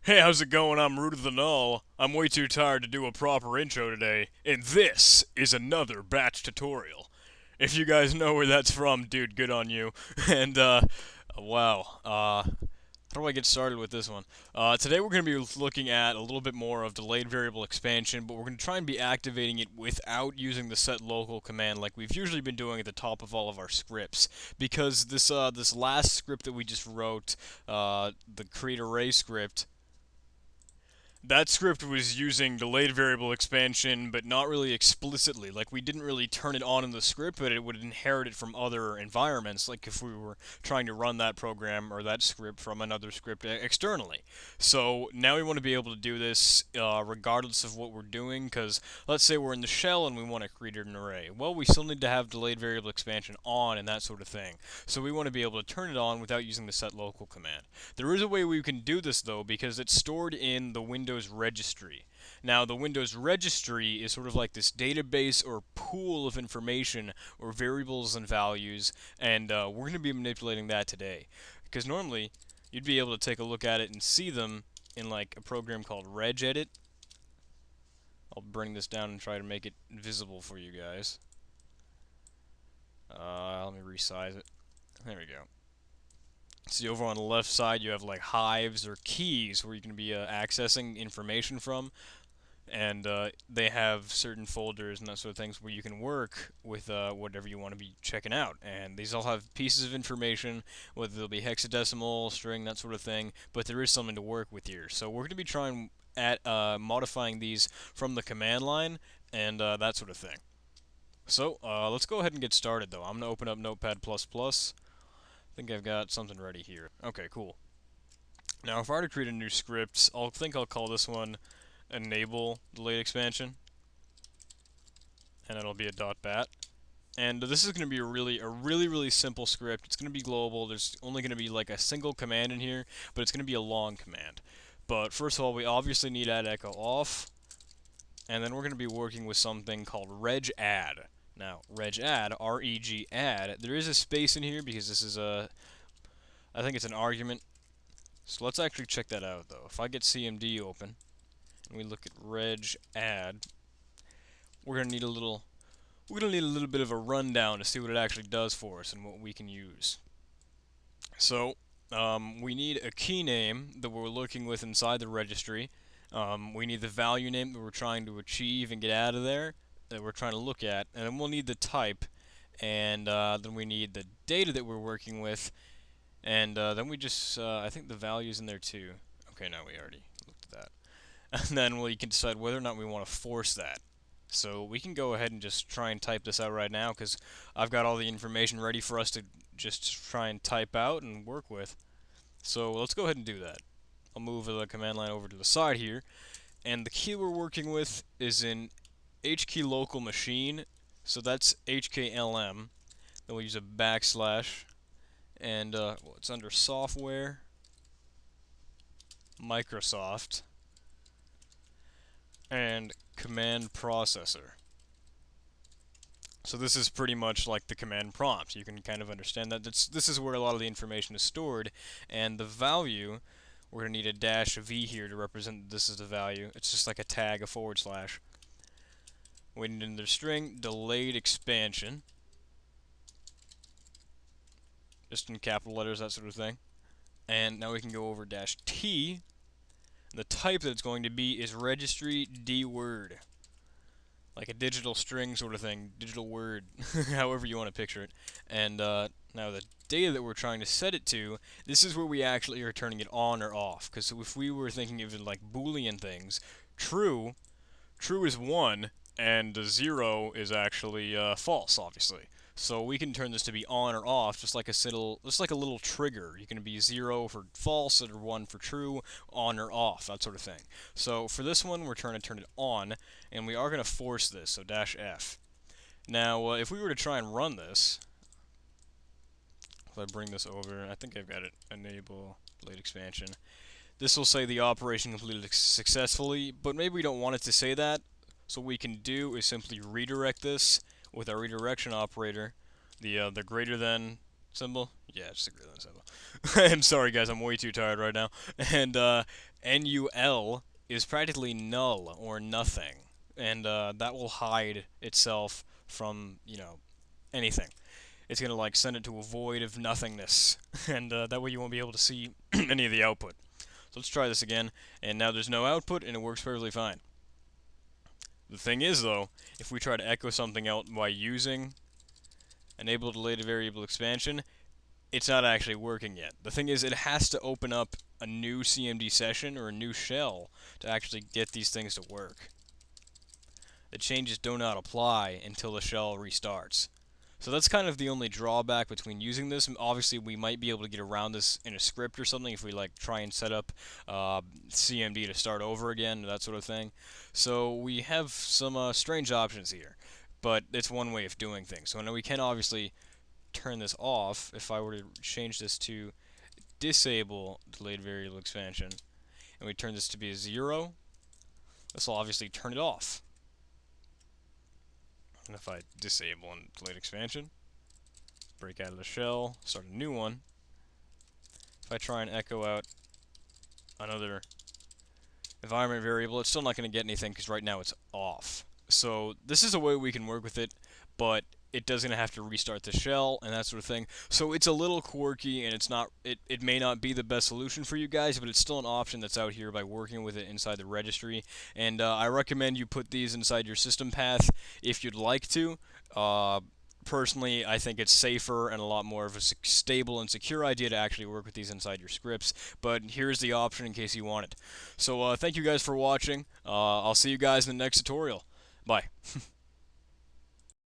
Hey, how's it going? I'm Root of the Null. I'm way too tired to do a proper intro today, and this is another batch tutorial. If you guys know where that's from, dude, good on you. And, wow, how do I get started with this one? Today we're going to be looking at a little bit more of delayed variable expansion, but we're going to try and be activating it without using the setlocal command like we've usually been doing at the top of all of our scripts. Because this last script that we just wrote, the create array script, that script was using delayed variable expansion, but not really explicitly. Like, we didn't really turn it on in the script, but it would inherit it from other environments, like if we were trying to run that program or that script from another script externally. So now we want to be able to do this regardless of what we're doing, because let's say we're in the shell and we want to create an array. Well, we still need to have delayed variable expansion on and that sort of thing. So we want to be able to turn it on without using the setlocal command. There is a way we can do this though, because it's stored in the Windows registry. Now, the Windows registry is sort of like this database or pool of information or variables and values, and we're going to be manipulating that today. Because normally, you'd be able to take a look at it and see them in like a program called regedit. I'll bring this down and try to make it visible for you guys. Let me resize it. There we go. See, over on the left side, you have like hives or keys where you can be accessing information from, and they have certain folders and that sort of things where you can work with whatever you want to be checking out. And these all have pieces of information, whether they'll be hexadecimal, string, that sort of thing, but there is something to work with here. So we're going to be trying at modifying these from the command line and that sort of thing. So let's go ahead and get started though. I'm going to open up Notepad++. I think I've got something ready here. Okay, cool. Now, if I were to create a new script, I'll call this one enable delayed expansion, and it'll be a .bat. And this is going to be a really simple script. It's going to be global. There's only going to be like a single command in here, but it's going to be a long command. But first of all, we obviously need add echo off, and then we're going to be working with something called regadd. Now, regadd, R-E-G add, there is a space in here because this is I think it's an argument. So let's actually check that out though. If I get CMD open and we look at regadd, we're gonna need a little bit of a rundown to see what it actually does for us and what we can use. So we need a key name that we're looking with inside the registry. We need the value name that we're trying to achieve and get out of there, that we're trying to look at, and then we'll need the type, and then we need the data that we're working with, and then we just, I think the value's in there too. Okay, no, we already looked at that. And then we can decide whether or not we want to force that. So we can go ahead and just try and type this out right now, because I've got all the information ready for us to just try and type out and work with. So let's go ahead and do that. I'll move the command line over to the side here, and the key we're working with is in HKey local machine, so that's HKLM. Then we'll use a backslash, and well, it's under software, Microsoft, and command processor. So this is pretty much like the command prompt. You can kind of understand that this is where a lot of the information is stored, and the value, we're going to need a dash V here to represent this is the value. It's just like a tag, a forward slash. We need another string, delayed expansion, just in capital letters, that sort of thing. And now we can go over dash T. The type that it's going to be is registry dword, like a digital string sort of thing, digital word, however you want to picture it. And now the data that we're trying to set it to, this is where we actually are turning it on or off. Because if we were thinking of it like Boolean things, true is 1, and 0 is actually false, obviously. So we can turn this to be on or off, just like a little trigger. You can be 0 for false or 1 for true, on or off, that sort of thing. So for this one, we're trying to turn it on, and we are going to force this, so dash F. Now, if we were to try and run this, if I bring this over, I think I've got it, enable delayed expansion. This will say the operation completed successfully, but maybe we don't want it to say that. So what we can do is simply redirect this with our redirection operator, the greater than symbol. Yeah, just the greater than symbol. I'm sorry guys, I'm way too tired right now. And NUL is practically null or nothing, and that will hide itself from anything. It's gonna like send it to a void of nothingness, and that way you won't be able to see any of the output. So let's try this again, and now there's no output, and it works perfectly fine. The thing is, though, if we try to echo something out by using enable delayed variable expansion, it's not actually working yet. The thing is, it has to open up a new CMD session or a new shell to actually get these things to work. The changes do not apply until the shell restarts. So that's kind of the only drawback between using this. Obviously, we might be able to get around this in a script or something if we like try and set up CMD to start over again, that sort of thing. So we have some strange options here, but it's one way of doing things. So now we can obviously turn this off. If I were to change this to disable delayed variable expansion, and we turn this to be a 0, this will obviously turn it off. And if I disable and delayed expansion, break out of the shell, start a new one, if I try and echo out another environment variable, it's still not going to get anything because right now it's off. So this is a way we can work with it, but it does gonna have to restart the shell and that sort of thing. So it's a little quirky, and it may not be the best solution for you guys, but it's still an option that's out here by working with it inside the registry. And I recommend you put these inside your system path if you'd like to. Personally, I think it's safer and a lot more of a stable and secure idea to actually work with these inside your scripts, but here's the option in case you want it. So thank you guys for watching. I'll see you guys in the next tutorial. Bye.